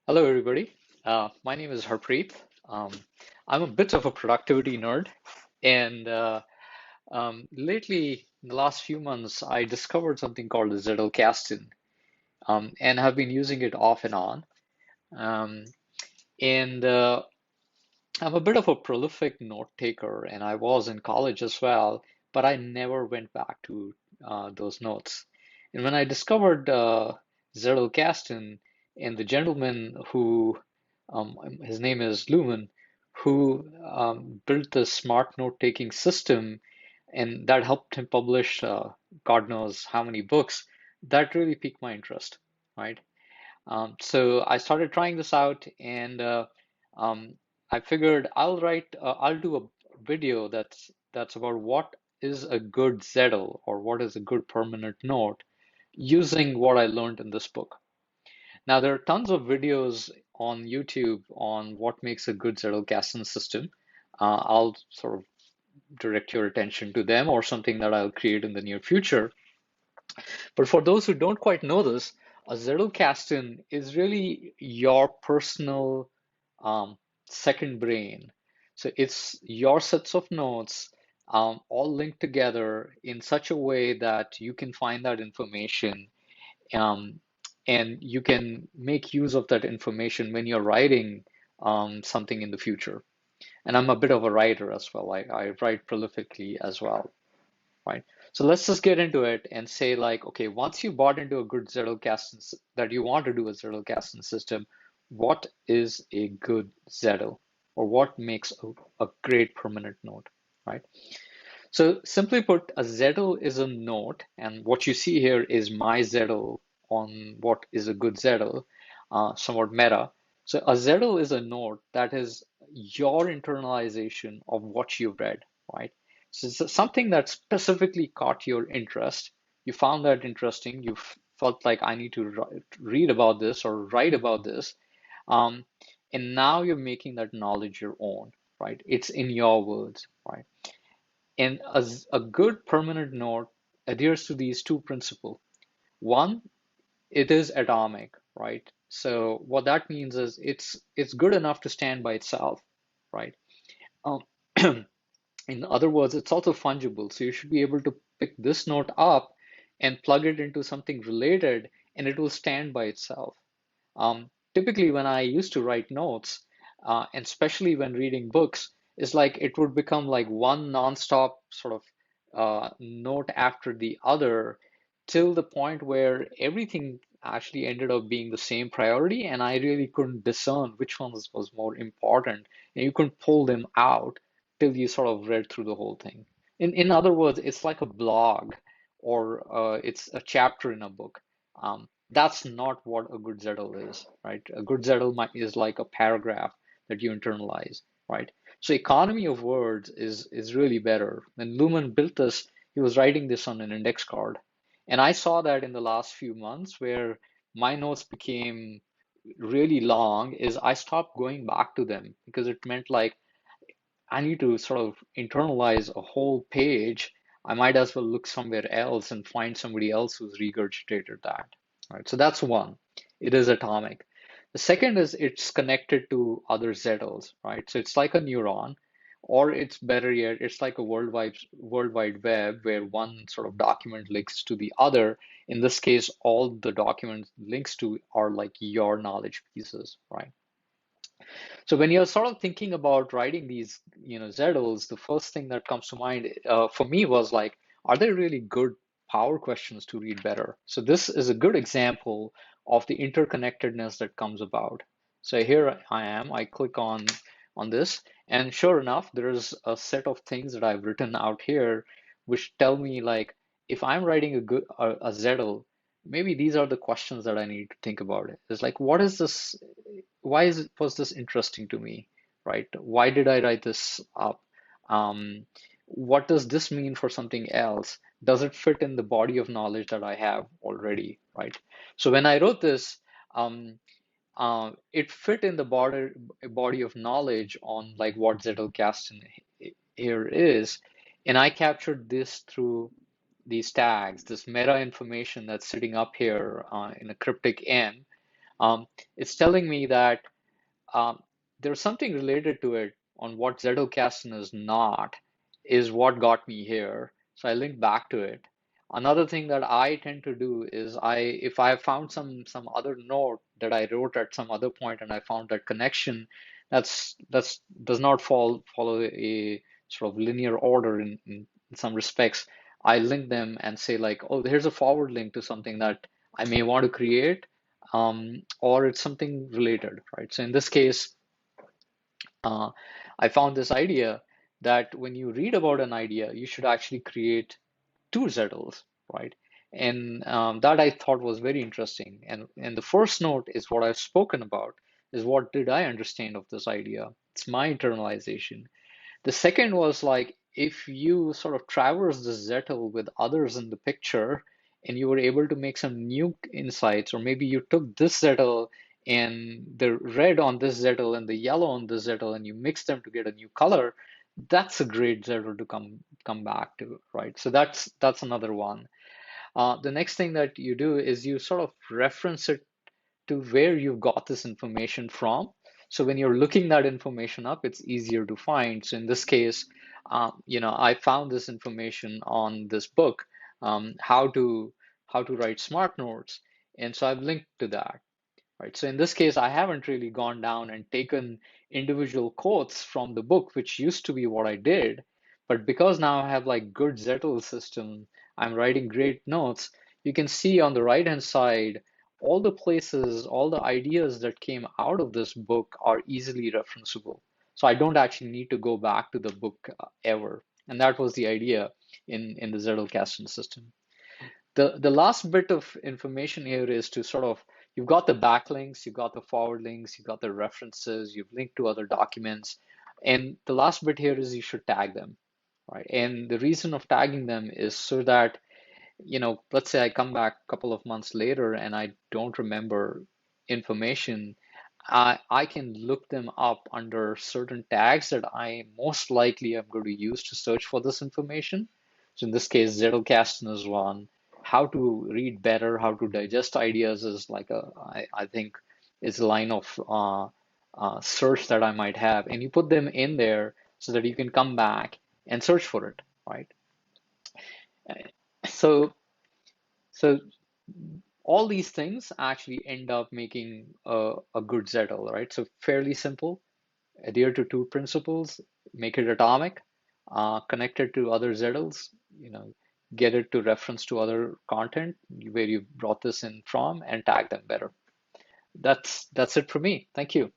Hello, everybody. My name is Harpreet. Um, I'm a bit of a productivity nerd, and lately, in the last few months, I discovered something called the Zettelkasten, and have been using it off and on. Um, and I'm a bit of a prolific note taker, and I was in college as well, but I never went back to those notes. And when I discovered Zettelkasten and the gentleman who, his name is Luhmann, who built this smart note-taking system, and that helped him publish God knows how many books, that really piqued my interest, right? So I started trying this out, and um, I figured I'll do a video that's about what is a good Zettel or what is a good permanent note using what I learned in this book. Now there are tons of videos on YouTube on what makes a good Zettelkasten system. I'll sort of direct your attention to them or something that I'll create in the near future. But for those who don't quite know this, a Zettelkasten is really your personal um, second brain. So it's your sets of notes all linked together in such a way that you can find that information um, and you can make use of that information when you're writing something in the future. And I'm a bit of a writer as well. I write prolifically as well, right? So let's just get into it and say like, okay, once you bought into a good Zettelkasten that you want to do a Zettelkasten system, what is a good Zettel or what makes a great permanent node, right? So simply put, a Zettel is a node, and what you see here is my Zettel on what is a good Zettel, somewhat meta. So a Zettel is a node that is your internalization of what you've read, right? So it's something that specifically caught your interest. You found that interesting. You felt like I need to read about this or write about this. Um, and now you're making that knowledge your own, right? It's in your words, right? And a good permanent node adheres to these two principles. One, it is atomic, right? So what that means is it's good enough to stand by itself, right? Um, in other words, it's also fungible. So you should be able to pick this node up and plug it into something related, and it will stand by itself. Typically, when I used to write notes, and especially when reading books, it's like it would become like one nonstop sort of note after the other till the point where everything actually ended up being the same priority, and I really couldn't discern which ones was more important, and you couldn't pull them out till you sort of read through the whole thing. In other words, it's like a blog or it's a chapter in a book. That's not what a good Zettel is, right? A good Zettel is like a paragraph that you internalize, right? So economy of words is really better. When Luhmann built this, he was writing this on an index card. And I saw that in the last few months where my notes became really long is I stopped going back to them because it meant like I need to sort of internalize a whole page. I might as well look somewhere else and find somebody else who's regurgitated that. Right. So that's one. It is atomic. The second is it's connected to other Zettels, right? So it's like a neuron, or it's better yet, it's like a world wide web where one sort of document links to the other. In this case, all the document links to are like your knowledge pieces, right? So when you're sort of thinking about writing these, Zettels, the first thing that comes to mind for me was like, are they really good power questions to read better? So this is a good example of the interconnectedness that comes about. So here I am, I click on this, and sure enough, there's a set of things that I've written out here which tell me like if I'm writing a Zettel, maybe these are the questions that I need to think about. It's like, what is this? Was this interesting to me, right? Why did I write this up? What does this mean for something else? Does it fit in the body of knowledge that I have already, right? So when I wrote this, um, it fit in the body of knowledge on like what Zettelkasten here is, and I captured this through these tags, this meta information that's sitting up here in a cryptic N. It's telling me that um, there's something related to it on what Zettelkasten is not, is what got me here. So I link back to it. Another thing that I tend to do is if I found some other note that I wrote at some other point and I found that connection that's does not follow a sort of linear order in some respects, I link them and say like, oh, here's a forward link to something that I may want to create, or it's something related, right? So in this case, uh, I found this idea that when you read about an idea, you should actually create two Zettles, right? And that I thought was very interesting. And the first note is what I've spoken about, is what did I understand of this idea? It's my internalization. The second was like if you sort of traverse the Zettel with others in the picture and you were able to make some new insights, or maybe you took this Zettel and the red on this Zettel and the yellow on this Zettel and you mix them to get a new color, that's a great Zettel to come back to, right? So that's another one. The next thing that you do is you sort of reference it to where you got this information from. So when you're looking that information up, it's easier to find. So in this case, I found this information on this book, how to write smart notes, and so I've linked to that. Right. So in this case, I haven't really gone down and taken individual quotes from the book, which used to be what I did. But because now I have like good Zettel system, I'm writing great notes. You can see on the right hand side, all the places, all the ideas that came out of this book are easily referenceable. So I don't actually need to go back to the book ever. And that was the idea in the Zettelkasten system. The last bit of information here is to sort of, you've got the backlinks, you've got the forward links, you've got the references, you've linked to other documents, and the last bit here is you should tag them, right? And the reason of tagging them is so that, let's say I come back a couple of months later and I don't remember information, I can look them up under certain tags that I most likely am going to use to search for this information. So in this case, Zettelkasten is one. How to read better, how to digest ideas is like I think is a line of search that I might have. And you put them in there so that you can come back and search for it, right? So, so all these things actually end up making a good Zettel, right? So fairly simple, adhere to two principles, make it atomic, connect it to other Zettels, get it to reference to other content where you brought this in from, and tag them better. That's it for me. Thank you.